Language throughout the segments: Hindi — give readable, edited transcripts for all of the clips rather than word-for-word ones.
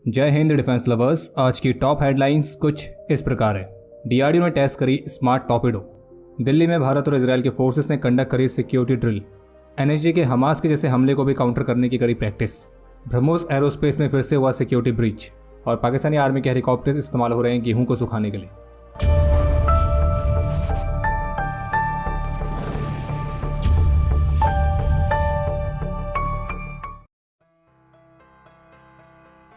जय हिंद डिफेंस लवर्स। आज की टॉप हेडलाइंस कुछ इस प्रकार है। डीआरडीओ ने टेस्ट करी स्मार्ट टॉर्पेडो। दिल्ली में भारत और इजरायल के फोर्सेस ने कंडक्ट करी सिक्योरिटी ड्रिल। एनएसजी के हमास के जैसे हमले को भी काउंटर करने की करी प्रैक्टिस। ब्रह्मोस एरोस्पेस में फिर से हुआ सिक्योरिटी ब्रीच। और पाकिस्तानी आर्मी के हेलीकॉप्टर्स इस्तेमाल हो रहे हैं गेहूं को सुखाने के लिए।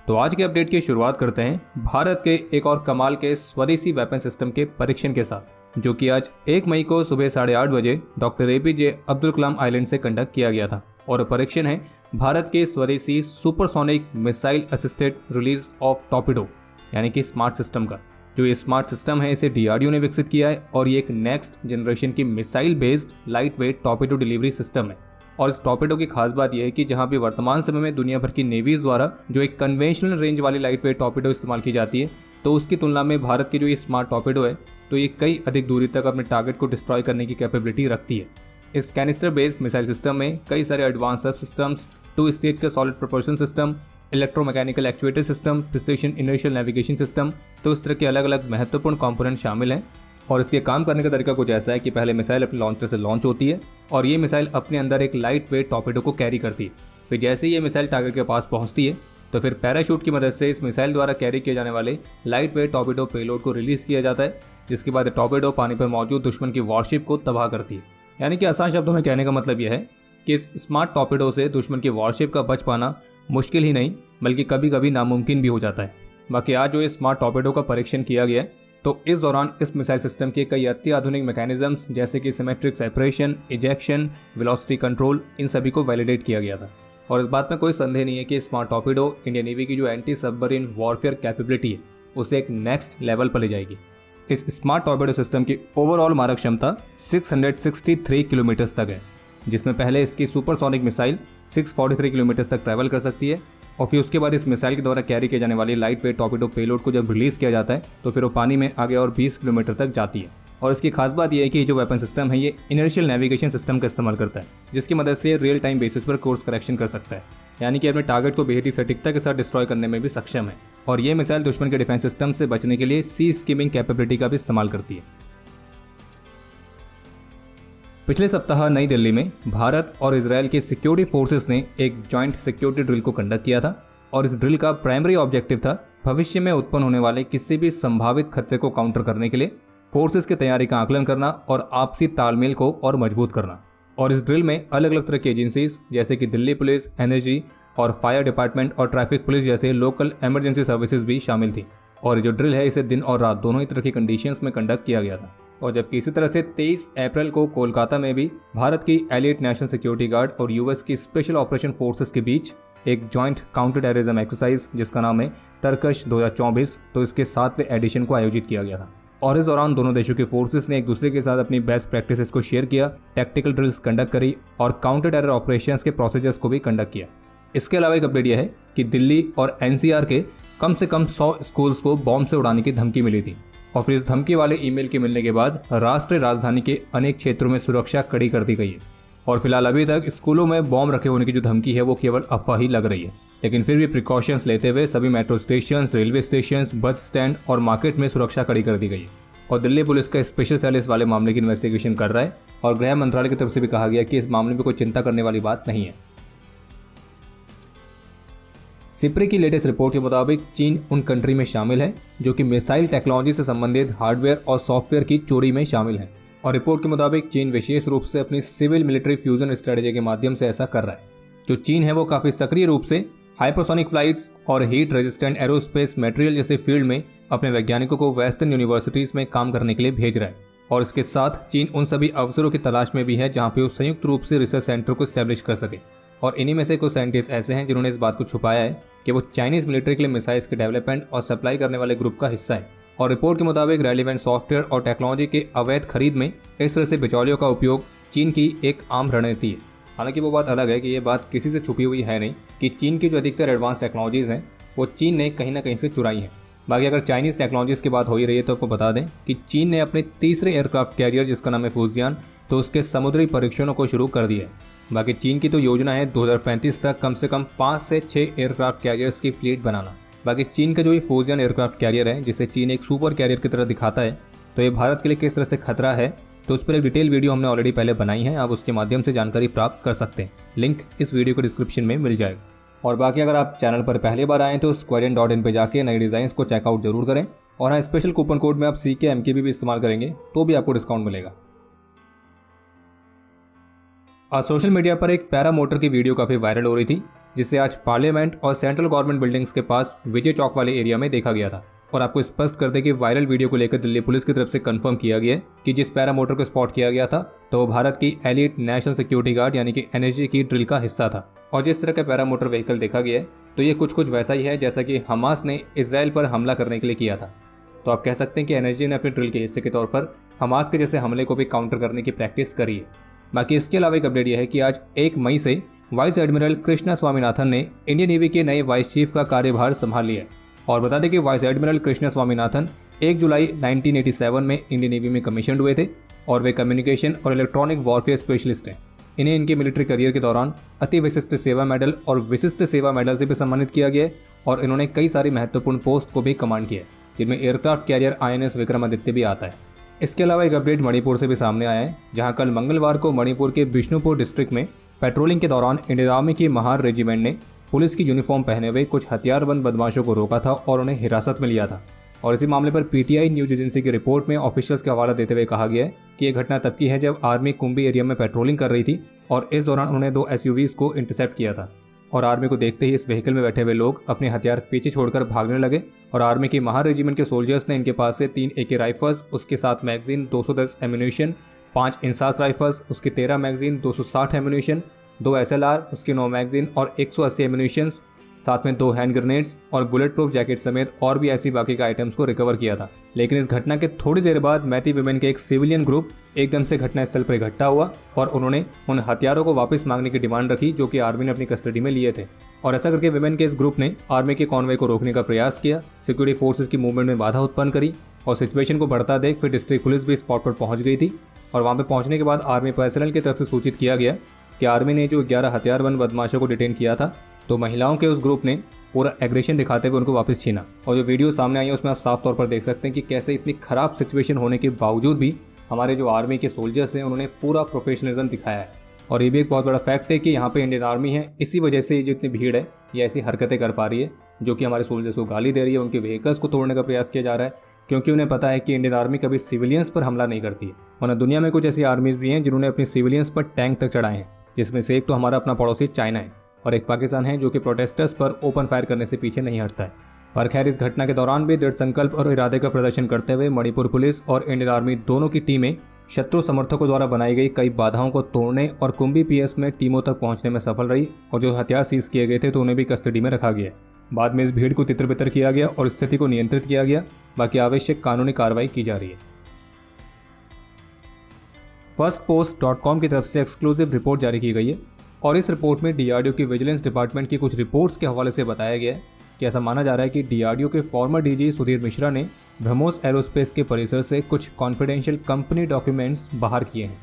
तो आज के अपडेट की शुरुआत करते हैं भारत के एक और कमाल के स्वदेशी वेपन सिस्टम के परीक्षण के साथ, जो कि आज 1 मई को सुबह 8:30 बजे doctor APJ Abdul Kalam island से कंडक्ट किया गया था। और परीक्षण है भारत के स्वदेशी supersonic missile assisted release of torpedo यानी कि स्मार्ट सिस्टम का। जो ये स्मार्ट सिस्टम है इसे डीआरडीओ ने विकसित किया है और ये एक नेक्स्ट जनरेशन की missile based light weight torpedo delivery system है। और इस टॉर्पेडो की खास बात यह है कि जहां भी वर्तमान समय में दुनिया भर की नेवीज द्वारा जो एक कन्वेंशनल रेंज वाली लाइट वेट टॉर्पेडो इस्तेमाल की जाती है, तो उसकी तुलना में भारत की जो ये स्मार्ट टॉर्पेडो है तो ये कई अधिक दूरी तक अपने टारगेट को डिस्ट्रॉय करने की कैपेबिलिटी रखती है। इस कैनिस्टर बेस्ड मिसाइल सिस्टम में कई सारे एडवांस सब सिस्टम्स, 2 स्टेज का solid propulsion system, electromechanical actuator system, precision inertial navigation system, तो इस तरह के अलग अलग महत्वपूर्ण कंपोनेंट शामिल हैं। और इसके काम करने का तरीका कुछ ऐसा है कि पहले मिसाइल अपने लॉन्चर से लॉन्च होती है और ये मिसाइल अपने अंदर एक लाइट वेट टॉर्पेडो को कैरी करती है। फिर जैसे ही ये मिसाइल टारगेट के पास पहुंचती है तो फिर पैराशूट की मदद से इस मिसाइल द्वारा कैरी किए जाने वाले लाइट वेट टॉर्पेडो पेलोड को रिलीज किया जाता है, जिसके बाद टॉर्पेडो पानी पर मौजूद दुश्मन की वॉरशिप को तबाह करती है। यानी कि आसान शब्दों में कहने का मतलब यह है कि इस स्मार्ट टॉर्पेडो से दुश्मन की वॉरशिप का बच पाना मुश्किल ही नहीं बल्कि कभी कभी नामुमकिन भी हो जाता है। बाकी आज जो इस स्मार्ट टॉर्पेडो का परीक्षण किया गया है तो इस दौरान इस मिसाइल सिस्टम के कई अत्याधुनिक मैकेनिज्म्स जैसे कि symmetric separation, ejection, velocity control, इन सभी को वैलिडेट किया गया था। और इस बात में कोई संदेह नहीं है कि स्मार्ट टॉर्पेडो इंडियन नेवी की जो एंटी सबमरीन वॉरफेयर कैपेबिलिटी है उसे एक नेक्स्ट लेवल पर ले जाएगी। इस स्मार्ट टॉर्पेडो सिस्टम की ओवरऑल मारक क्षमता 663 किलोमीटर तक है, जिसमें पहले इसकी सुपरसोनिक मिसाइल 643 किलोमीटर तक ट्रैवल कर सकती है। और फिर उसके बाद इस मिसाइल के द्वारा कैरी किए जाने वाली लाइट वेट टॉर्पेडो पेलोड को जब रिलीज किया जाता है तो फिर वो पानी में आगे और 20 किलोमीटर तक जाती है। और इसकी खास बात यह है कि जो वेपन सिस्टम है ये इनर्शियल नेविगेशन सिस्टम का इस्तेमाल करता है, जिसकी मदद से रियल टाइम बेसिस पर कोर्स करेक्शन कर सकता है, यानी कि अपने टारगेट को बेहद ही सटीकता के साथ डिस्ट्रॉय करने में भी सक्षम है। और ये मिसाइल दुश्मन के डिफेंस सिस्टम से बचने के लिए सी स्कीमिंग कैपेबिलिटी का भी इस्तेमाल करती है। पिछले सप्ताह नई दिल्ली में भारत और इजरायल के सिक्योरिटी फोर्सेस ने एक जॉइंट सिक्योरिटी ड्रिल को कंडक्ट किया था। और इस ड्रिल का प्राइमरी ऑब्जेक्टिव था भविष्य में उत्पन्न होने वाले किसी भी संभावित खतरे को काउंटर करने के लिए फोर्सेस की तैयारी का आकलन करना और आपसी तालमेल को और मजबूत करना। और इस ड्रिल में अलग अलग तरह की एजेंसीज जैसे कि दिल्ली पुलिस, एनएसजी और फायर डिपार्टमेंट और ट्रैफिक पुलिस जैसे लोकल इमरजेंसी सर्विसेज भी शामिल थी। और जो ड्रिल है इसे दिन और रात दोनों ही तरह की कंडीशंस में कंडक्ट किया गया था। और जबकि इसी तरह से 23 अप्रैल को कोलकाता में भी भारत की एलिट नेशनल सिक्योरिटी गार्ड और यूएस की स्पेशल ऑपरेशन फोर्सेस के बीच एक जॉइंट काउंटर टेररिज्म एक्सरसाइज जिसका नाम है तरकश 2024, तो इसके 7वें एडिशन को आयोजित किया गया था। और इस दौरान दोनों देशों के फोर्सेस ने एक दूसरे के साथ अपनी बेस्ट प्रैक्टिसेस को शेयर किया, टैक्टिकल ड्रिल्स कंडक्ट करी और काउंटर टेरर ऑपरेशंस के प्रोसीजर्स को भी कंडक्ट किया। इसके अलावा एक अपडेट यह है कि दिल्ली और एनसीआर के कम से कम 100 स्कूल्स को बॉम्ब से उड़ाने की धमकी मिली थी। और फिर इस धमकी वाले ईमेल के मिलने के बाद राष्ट्रीय राजधानी के अनेक क्षेत्रों में सुरक्षा कड़ी कर दी गई है। और फिलहाल अभी तक स्कूलों में बॉम्ब रखे होने की जो धमकी है वो केवल अफवाह ही लग रही है, लेकिन फिर भी प्रिकॉशंस लेते हुए सभी metro station, railway station, bus stand और मार्केट में सुरक्षा कड़ी कर दी गई है। और दिल्ली पुलिस का स्पेशल सेल इस वाले मामले की इन्वेस्टिगेशन कर रहा है और गृह मंत्रालय की तरफ से भी कहा गया कि इस मामले में कोई चिंता करने वाली बात नहीं है। सिप्री की लेटेस्ट रिपोर्ट के मुताबिक चीन उन कंट्री में शामिल है जो कि मिसाइल टेक्नोलॉजी से संबंधित हार्डवेयर और सॉफ्टवेयर की चोरी में शामिल है। और रिपोर्ट के मुताबिक चीन विशेष रूप से अपनी सिविल मिलिट्री फ्यूजन स्ट्रेटेजी के माध्यम से ऐसा कर रहा है। जो चीन है वो काफी सक्रिय रूप से हाइपरसोनिक फ्लाइट्स और हीट रेजिस्टेंट एरोस्पेस मटेरियल जैसे फील्ड में अपने वैज्ञानिकों को वेस्टर्न यूनिवर्सिटीज में काम करने के लिए भेज रहा है। और इसके साथ चीन उन सभी अवसरों की तलाश में भी है जहाँ पे वो संयुक्त रूप से रिसर्च सेंटर को स्टैब्लिश कर सके। और इन्हीं में से कुछ साइंटिस्ट ऐसे हैं जिन्होंने इस बात को छुपाया है कि वो चाइनीज मिलिट्री के लिए मिसाइल्स के डेवलपमेंट और सप्लाई करने वाले ग्रुप का हिस्सा है। और रिपोर्ट के मुताबिक रेलिवेंट सॉफ्टवेयर और टेक्नोलॉजी के अवैध खरीद में इस तरह से बिचौलियों का उपयोग चीन की एक आम रणनीति है। हालांकि वो बात अलग है कि ये बात किसी से छुपी हुई है नहीं कि चीन की जो अधिकतर एडवांस टेक्नोलॉजीज हैं वो चीन ने कहीं ना कहीं से चुराई हैं। बाकी अगर चाइनीज़ टेक्नोलॉजीज़ की बात हो ही रही है तो आपको बता दें कि चीन ने अपने तीसरे एयरक्राफ्ट कैरियर जिसका नाम है फुजियान, तो उसके समुद्री परीक्षणों को शुरू कर दिया है। बाकी चीन की तो योजना है 2035 तक कम से कम 5 से 6 एयरक्राफ्ट कैरियर्स की फ्लीट बनाना। बाकी चीन का जो ये फूजियन एयरक्राफ्ट कैरियर है, जिसे चीन एक सुपर कैरियर की तरह दिखाता है, तो ये भारत के लिए किस तरह से खतरा है, तो उस पर एक डिटेल वीडियो हमने ऑलरेडी पहले बनाई है। आप उसके माध्यम से जानकारी प्राप्त कर सकते हैं। लिंक इस वीडियो के डिस्क्रिप्शन में मिल जाएगा। और बाकी अगर आप चैनल पर पहली बार आएँ तो squadron.in पे जाके नए डिज़ाइंस को चेकआउट जरूर करें। और हाँ, स्पेशल कूपन कोड में आप CKMKB भी इस्तेमाल करेंगे तो भी आपको डिस्काउंट मिलेगा। आज सोशल मीडिया पर एक पैरा मोटर की वीडियो काफ़ी वायरल हो रही थी, जिसे आज पार्लियामेंट और सेंट्रल गवर्नमेंट बिल्डिंग्स के पास विजय चौक वाले एरिया में देखा गया था। और आपको स्पष्ट कर दें कि वायरल वीडियो को लेकर दिल्ली पुलिस की तरफ से कंफर्म किया गया है कि जिस पैरा मोटर को स्पॉट किया गया था तो वो भारत की एलिट नेशनल सिक्योरिटी गार्ड यानी कि NSG की ड्रिल का हिस्सा था। और जिस तरह का पैरा मोटर व्हीकल देखा गया है तो ये कुछ वैसा ही है जैसा कि हमास ने इसराइल पर हमला करने के लिए किया था। तो आप कह सकते हैं कि NSG ने अपनी ड्रिल के हिस्से के तौर पर हमास के जैसे हमले को भी काउंटर करने की प्रैक्टिस करी है। बाकी इसके अलावा एक अपडेट यह है कि आज 1 मई से वाइस एडमिरल कृष्णा स्वामीनाथन ने इंडियन नेवी के नए वाइस चीफ का कार्यभार संभाल लिया है। और बता दें कि वाइस एडमिरल कृष्णा स्वामीनाथन 1 जुलाई 1987 में इंडियन नेवी में कमीशन्ड हुए थे और वे कम्युनिकेशन और इलेक्ट्रॉनिक वॉरफेयर स्पेशलिस्ट हैं। इन्हें इनके मिलिट्री करियर के दौरान अति विशिष्ट सेवा मेडल और विशिष्ट सेवा मेडल से भी सम्मानित किया गया है। और इन्होंने कई सारी महत्वपूर्ण पोस्ट को भी कमांड किया है, जिनमें एयरक्राफ्ट कैरियर INS विक्रमादित्य भी आता है। इसके अलावा एक अपडेट मणिपुर से भी सामने आया है, जहां कल मंगलवार को मणिपुर के बिष्णुपुर डिस्ट्रिक्ट में पेट्रोलिंग के दौरान इंडियन आर्मी की महार रेजिमेंट ने पुलिस की यूनिफॉर्म पहने हुए कुछ हथियारबंद बदमाशों को रोका था और उन्हें हिरासत में लिया था। और इसी मामले पर PTI न्यूज एजेंसी की रिपोर्ट में ऑफिशियल्स का हवाला देते हुए कहा गया है कि यह घटना तब की है जब आर्मी कुंभी एरिया में पेट्रोलिंग कर रही थी और इस दौरान उन्होंने 2 SUVs को इंटरसेप्ट किया था। और आर्मी को देखते ही इस व्हीकल में बैठे हुए लोग अपने हथियार पीछे छोड़कर भागने लगे। और आर्मी की महार रेजिमेंट के सोल्जर्स ने इनके पास से 3 AK राइफल्स, उसके साथ मैगजीन, 210 एम्यूनेशन, 5 इंसास राइफल्स, उसके 13 मैगजीन, 260 एम्यूनेशन, 2 SLR, उसके 9 मैगजीन और 180 एम्यूनेशंस, साथ में 2 हैंड ग्रेनेड्स और बुलेट प्रूफ जैकेट समेत और भी ऐसी बाकी के आइटम्स को रिकवर किया था। लेकिन इस घटना के थोड़ी देर बाद मैती विमेन के एक सिविलियन ग्रुप एकदम से घटनास्थल पर इकट्ठा हुआ और उन्होंने उन हथियारों को वापस मांगने की डिमांड रखी जो कि आर्मी ने अपनी कस्टडी में लिए थे। और ऐसा करके विमेन के इस ग्रुप ने आर्मी के कॉन्वॉय को रोकने का प्रयास किया, सिक्योरिटी फोर्सेज की मूवमेंट में बाधा उत्पन्न करी और सिचुएशन को बढ़ता देख फिर डिस्ट्रिक्ट पुलिस भी स्पॉट पर पहुंच गई थी। और वहां पर पहुंचने के बाद आर्मी पर्सनल की तरफ से सूचित किया गया कि आर्मी ने जो 11 हथियारबंद बदमाशों को डिटेन किया था, तो महिलाओं के उस ग्रुप ने पूरा एग्रेशन दिखाते हुए उनको वापस छीना। और जो वीडियो सामने आई है उसमें आप साफ तौर पर देख सकते हैं कि कैसे इतनी खराब सिचुएशन होने के बावजूद भी हमारे जो आर्मी के सोल्जर्स हैं उन्होंने पूरा प्रोफेशनलिज्म दिखाया है। और ये भी एक बहुत बड़ा फैक्ट है कि यहाँ पे इंडियन आर्मी है, इसी वजह से ये जो इतनी भीड़ है ये ऐसी हरकतें कर पा रही है, जो कि हमारे सोल्जर्स को गाली दे रही है, उनके व्हीकल्स को तोड़ने का प्रयास किया जा रहा है, क्योंकि उन्हें पता है कि इंडियन आर्मी कभी सिविलियंस पर हमला नहीं करती है। वरना दुनिया में कुछ ऐसी आर्मीज भी हैं जिन्होंने अपनी सिविलियंस पर टैंक तक चढ़ाए हैं, जिसमें से एक तो हमारा अपना पड़ोसी चाइना है और एक पाकिस्तान है जो कि प्रोटेस्टर्स पर ओपन फायर करने से पीछे नहीं हटता है। पर खैर, इस घटना के दौरान भी दृढ़ संकल्प और इरादे का प्रदर्शन करते हुए मणिपुर पुलिस और इंडियन आर्मी दोनों की टीमें शत्रु समर्थकों द्वारा बनाई गई कई बाधाओं को तोड़ने और कुंभी PS में टीमों तक पहुंचने में सफल रही। और जो हथियार सीज किए गए थे तो उन्हें भी कस्टडी में रखा गया। बाद में इस भीड़ को तितर बितर किया गया और स्थिति को नियंत्रित किया गया। बाकी आवश्यक कानूनी कार्रवाई की जा रही है। firstpost.com की तरफ से एक्सक्लूसिव रिपोर्ट जारी की गई है और इस रिपोर्ट में DRDO की विजिलेंस डिपार्टमेंट की कुछ रिपोर्ट्स के हवाले से बताया गया है कि ऐसा माना जा रहा है कि DRDO के फॉर्मर DG सुधीर मिश्रा ने ब्रह्मोस एरोस्पेस के परिसर से कुछ कॉन्फिडेंशियल कंपनी डॉक्यूमेंट्स बाहर किए हैं।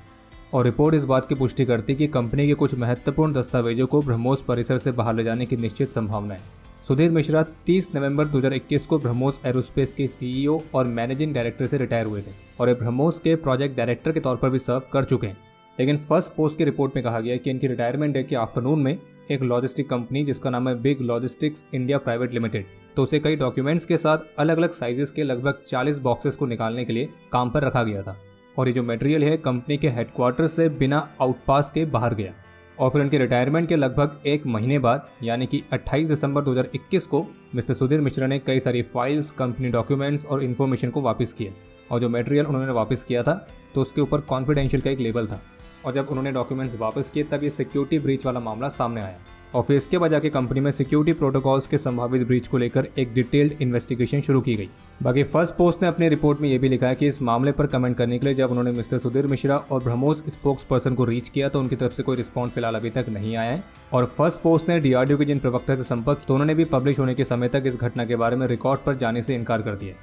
और रिपोर्ट इस बात की पुष्टि करती है कि कंपनी के कुछ महत्वपूर्ण दस्तावेजों को ब्रह्मोस परिसर से बाहर ले जाने की निश्चित संभावना है। सुधीर मिश्रा 30 नवंबर 2021 को ब्रह्मोस एरोस्पेस के CEO और मैनेजिंग डायरेक्टर से रिटायर हुए थे और ये ब्रह्मोस के प्रोजेक्ट डायरेक्टर के तौर पर भी सर्व कर चुके हैं। लेकिन फर्स्ट पोस्ट की रिपोर्ट में कहा गया है कि इनकी रिटायरमेंट डे के आफ्टरनून में एक लॉजिस्टिक कंपनी जिसका नाम है big logistics India private limited, तो उसे कई डॉक्यूमेंट्स के साथ अलग अलग साइजेस के लगभग 40 बॉक्सेस को निकालने के लिए काम पर रखा गया था। और ये जो मटेरियल है कंपनी के हेडक्वार्टर से बिना आउटपास के बाहर गया। और फिर उनके रिटायरमेंट के लगभग 1 महीने बाद यानी कि 28 दिसंबर 2021 को मिस्टर सुधीर मिश्रा ने कई सारी फाइल्स, कंपनी डॉक्यूमेंट्स और इन्फॉर्मेशन को वापस किया। और जो मटेरियल उन्होंने वापस किया था तो उसके ऊपर कॉन्फिडेंशियल का एक लेबल था। और जब उन्होंने डॉक्यूमेंट्स वापस किए तब ये सिक्योरिटी ब्रीच वाला मामला सामने आया और फिर इसके वजह के कंपनी में सिक्योरिटी प्रोटोकॉल्स के संभावित ब्रीच को लेकर एक डिटेल्ड इन्वेस्टिगेशन शुरू की गई। बाकी फर्स्ट पोस्ट ने अपनी रिपोर्ट में यह भी लिखा है कि इस मामले पर कमेंट करने के लिए जब उन्होंने मिस्टर सुधीर मिश्रा और ब्रह्मोस स्पोक्स पर्सन को रीच किया तो उनकी तरफ से कोई रिस्पॉन्स फिलहाल अभी तक नहीं आया है। और फर्स्ट पोस्ट ने DRDO के जिन प्रवक्ता से संपर्क तो उन्होंने भी पब्लिश होने के समय तक इस घटना के बारे में रिकॉर्ड पर जाने से इनकार कर दिया।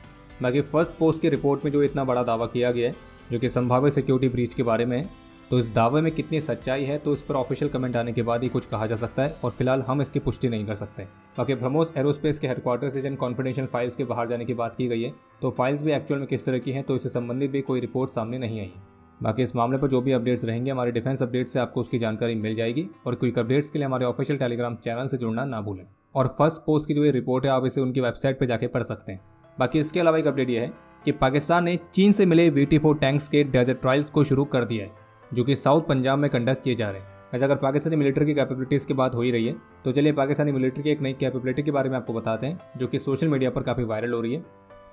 बाकी फर्स्ट पोस्ट की रिपोर्ट में जो इतना बड़ा दावा किया गया है जो कि संभावित सिक्योरिटी ब्रीच के बारे में, तो इस दावे में कितनी सच्चाई है तो इस पर ऑफिशियल कमेंट आने के बाद ही कुछ कहा जा सकता है और फिलहाल हम इसकी पुष्टि नहीं कर सकते। बाकी ब्रह्मोस एरोस्पेस के हेडक्वार्टर से जिन कॉन्फिडेंशियल फाइल्स के बाहर जाने की बात की गई है तो फाइल्स भी एक्चुअल में किस तरह की हैं तो इससे संबंधित भी कोई रिपोर्ट सामने नहीं आई है। बाकी इस मामले पर जो भी अपडेट्स रहेंगे हमारे डिफेंस अपडेट से आपको उसकी जानकारी मिल जाएगी और क्विक अपडेट्स के लिए हमारे ऑफिशियल टेलीग्राम चैनल से जुड़ना ना भूलें। और फर्स्ट पोस्ट की जो ये रिपोर्ट है आप इसे उनकी वेबसाइट पर जाके पढ़ सकते हैं। बाकी इसके अलावा एक अपडेट ये है कि पाकिस्तान ने चीन से मिले VT4 टैंक्स के डेजर्ट ट्रायल्स को शुरू कर दिया है जो कि साउथ पंजाब में कंडक्ट किए जा रहे हैं। वैसे अगर पाकिस्तानी मिलिट्री की कैपेबिलिटीज़ की बात हो ही रही है तो चलिए पाकिस्तानी मिलिट्री की एक नई कैपेबिलिटी के बारे में आपको बताते हैं जो कि सोशल मीडिया पर काफ़ी वायरल हो रही है।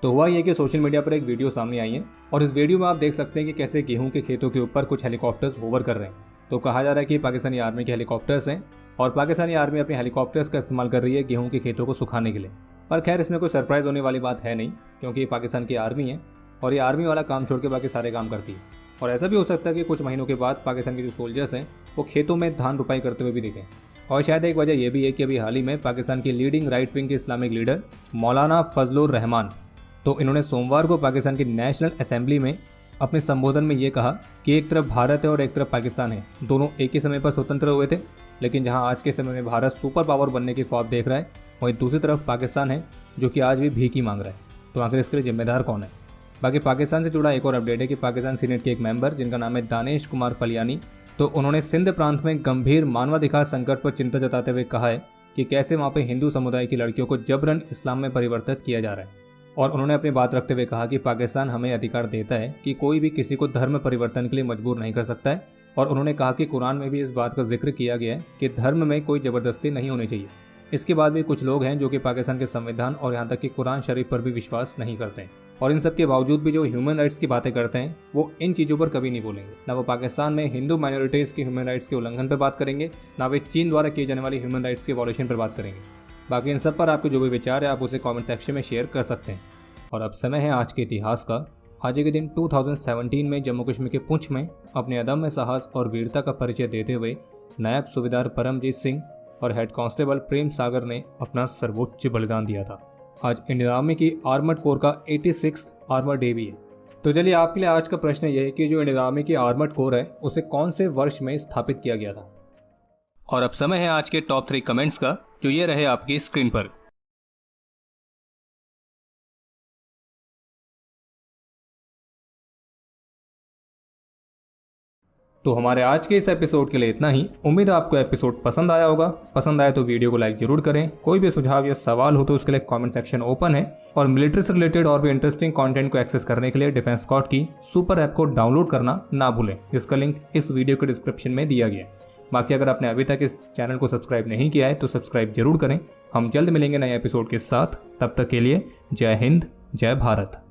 तो हुआ ये कि सोशल मीडिया पर एक वीडियो सामने आई है और इस वीडियो में आप देख सकते हैं कि कैसे गेहूं के खेतों के ऊपर कुछ हेलीकॉप्टर्स होवर कर रहे हैं। तो कहा जा रहा है कि पाकिस्तानी आर्मी के हेलीकॉप्टर्स हैं और पाकिस्तानी आर्मी अपने हेलीकॉप्टर्स का इस्तेमाल कर रही है गेहूं के खेतों को सुखाने के लिए। पर खैर इसमें कोई सरप्राइज होने वाली बात है नहीं क्योंकि ये पाकिस्तान की आर्मी है और ये आर्मी वाला काम छोड़ के बाकी सारे काम करती है। और ऐसा भी हो सकता है कि कुछ महीनों के बाद पाकिस्तान के जो सोल्जर्स हैं वो खेतों में धान रुपाई करते हुए भी दिखें। और शायद एक वजह यह भी है कि अभी हाल ही में पाकिस्तान की लीडिंग राइट विंग के इस्लामिक लीडर मौलाना फजलुर रहमान तो इन्होंने सोमवार को पाकिस्तान की नेशनल असेंबली में अपने संबोधन में ये कहा कि एक तरफ भारत है और एक तरफ पाकिस्तान है, दोनों एक ही समय पर स्वतंत्र हुए थे, लेकिन जहां आज के समय में भारत सुपर पावर बनने के ख्वाब देख रहा है वहीं दूसरी तरफ पाकिस्तान है जो कि आज भी भीख ही मांग रहा है। तो आखिर इसके लिए जिम्मेदार कौन है? बाकी पाकिस्तान से जुड़ा एक और अपडेट है कि पाकिस्तान सीनेट के एक मेंबर जिनका नाम है दानिश कुमार पलियानी तो उन्होंने सिंध प्रांत में गंभीर मानवाधिकार संकट पर चिंता जताते हुए कहा है कि कैसे वहाँ पे हिंदू समुदाय की लड़कियों को जबरन इस्लाम में परिवर्तित किया जा रहा है। और उन्होंने अपनी बात रखते हुए कहा कि पाकिस्तान हमें अधिकार देता है कि कोई भी किसी को धर्म परिवर्तन के लिए मजबूर नहीं कर सकता है। और उन्होंने कहा कि कुरान में भी इस बात का जिक्र किया गया है कि धर्म में कोई ज़बरदस्ती नहीं होनी चाहिए। इसके बाद भी कुछ लोग हैं जो कि पाकिस्तान के संविधान और यहाँ तक कि कुरान शरीफ पर भी विश्वास नहीं करते हैं और इन सब के बावजूद भी जो ह्यूमन राइट्स की बातें करते हैं वो इन चीज़ों पर कभी नहीं बोलेंगे। ना वो पाकिस्तान में हिंदू माइनॉरिटीज़ की ह्यूमन राइट्स के उल्लंघन पर बात करेंगे, ना वे चीन द्वारा किए जाने वाली ह्यूमन राइट्स के वॉल्यूशन पर बात करेंगे। बाकी इन सब पर आपके जो भी विचार है आप उसे कॉमेंट सेक्शन में शेयर कर सकते हैं। और अब समय है आज के इतिहास का। आज के दिन 2017 में जम्मू कश्मीर के पुंछ में अपने अदम्य साहस और वीरता का परिचय देते हुए नायब सूबेदार परमजीत सिंह और हेड कांस्टेबल प्रेम सागर ने अपना सर्वोच्च बलिदान दिया था। आज इंडियन आर्मी की आर्मर्ड कोर का 86th आर्मर डे भी है। तो चलिए आपके लिए आज का प्रश्न यह है कि जो इंडियन आर्मी की आर्मर्ड कोर है उसे कौन से वर्ष में स्थापित किया गया था? और अब समय है आज के टॉप 3 कमेंट्स का जो ये रहे आपकी स्क्रीन पर। तो हमारे आज के इस एपिसोड के लिए इतना ही। उम्मीद है आपको एपिसोड पसंद आया होगा। पसंद आए तो वीडियो को लाइक जरूर करें। कोई भी सुझाव या सवाल हो तो उसके लिए कमेंट सेक्शन ओपन है। और मिलिट्री से रिलेटेड और भी इंटरेस्टिंग कंटेंट को एक्सेस करने के लिए डिफेंस स्क्वाड की सुपर ऐप को डाउनलोड करना ना भूलें, जिसका लिंक इस वीडियो के डिस्क्रिप्शन में दिया गया है। बाकी अगर आपने अभी तक इस चैनल को सब्सक्राइब नहीं किया है तो सब्सक्राइब जरूर करें। हम जल्द मिलेंगे नए एपिसोड के साथ। तब तक के लिए जय हिंद, जय भारत।